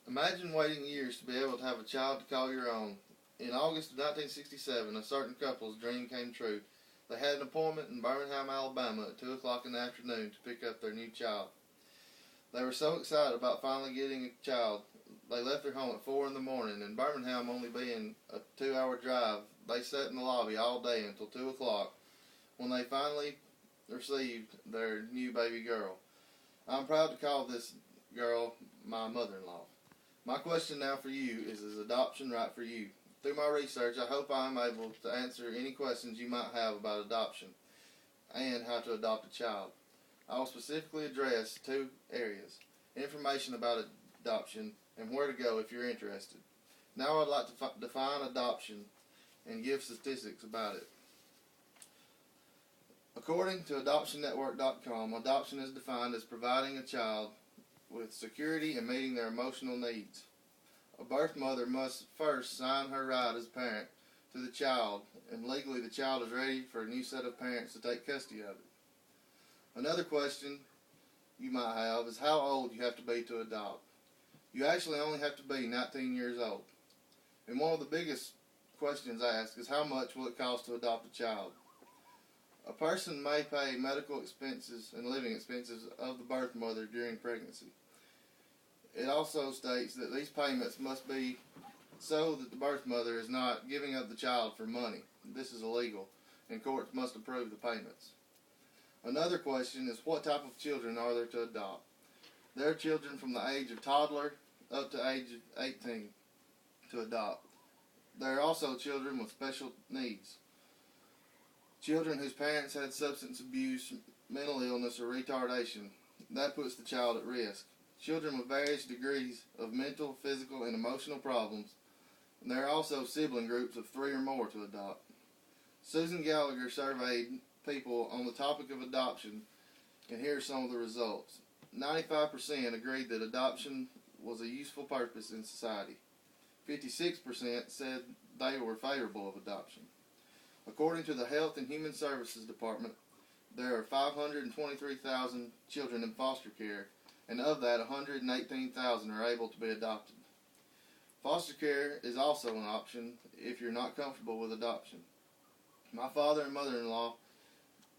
Imagine waiting years to be able to have a child to call your own. In August of 1967, a certain couple's dream came true. They had an appointment in Birmingham, Alabama at 2 o'clock in the afternoon to pick up their new child. They were so excited about finally getting a child, they left their home at 4 in the morning, and Birmingham only being a 2-hour drive, they sat in the lobby all day until 2 o'clock when they finally received their new baby girl. I'm proud to call this girl my mother-in-law. My question now for you is adoption right for you? Through my research, I hope I am able to answer any questions you might have about adoption and how to adopt a child. I will specifically address 2 areas: information about adoption and where to go if you're interested. Now I'd like to define adoption and give statistics about it. According to adoptionnetwork.com, adoption is defined as providing a child with security and meeting their emotional needs. A birth mother must first sign her right as a parent to the child, and legally the child is ready for a new set of parents to take custody of it. Another question you might have is how old you have to be to adopt. You actually only have to be 19 years old. And one of the biggest questions asked is how much will it cost to adopt a child? A person may pay medical expenses and living expenses of the birth mother during pregnancy. It also states that these payments must be so that the birth mother is not giving up the child for money. This is illegal, and courts must approve the payments. Another question is what type of children are there to adopt? There are children from the age of toddler up to age of 18 to adopt. There are also children with special needs. Children whose parents had substance abuse, mental illness, or retardation. That puts the child at risk. Children with various degrees of mental, physical, and emotional problems. And there are also sibling groups of 3 or more to adopt. Susan Gallagher surveyed people on the topic of adoption, and here are some of the results. 95% agreed that adoption was a useful purpose in society. 56% said they were favorable of adoption. According to the Health and Human Services Department, there are 523,000 children in foster care, and of that, 118,000 are able to be adopted. Foster care is also an option if you're not comfortable with adoption. My father and mother-in-law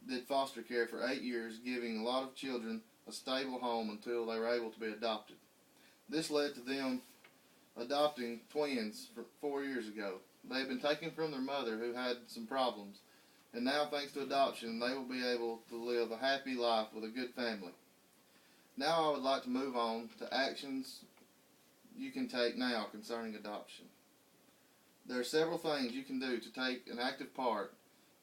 did foster care for 8 years, giving a lot of children a stable home until they were able to be adopted. This led to them adopting twins 4 years ago. They had been taken from their mother who had some problems, and now thanks to adoption they will be able to live a happy life with a good family. Now I would like to move on to actions you can take now concerning adoption. There are several things you can do to take an active part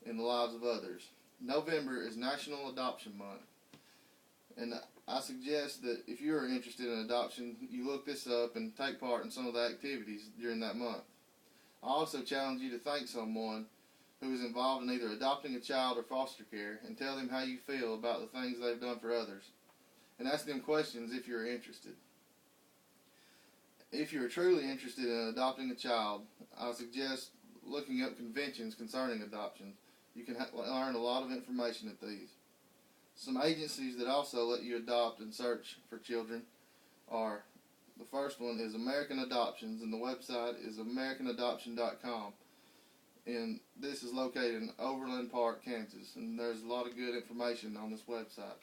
in the lives of others. November is National Adoption Month, and I suggest that if you are interested in adoption, you look this up and take part in some of the activities during that month. I also challenge you to thank someone who is involved in either adopting a child or foster care and tell them how you feel about the things they've done for others, and ask them questions if you're interested. If you're truly interested in adopting a child, I suggest looking up conventions concerning adoption. You can learn a lot of information at these. Some agencies that also let you adopt and search for children are, the first one is American Adoptions, and the website is americanadoption.com. And this is located in Overland Park, Kansas, and there's a lot of good information on this website.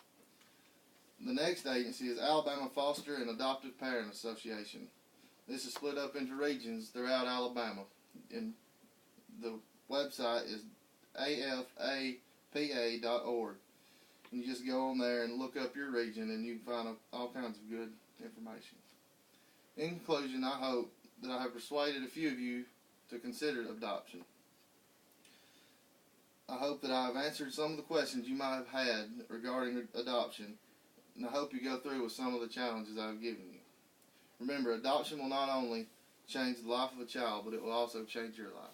The next agency is Alabama Foster and Adoptive Parent Association. This is split up into regions throughout Alabama, and the website is afapa.org. And you just go on there and look up your region, and you can find all kinds of good information. In conclusion, I hope that I have persuaded a few of you to consider adoption. I hope that I have answered some of the questions you might have had regarding adoption, and I hope you go through with some of the challenges I've given you. Remember, adoption will not only change the life of a child, but it will also change your life.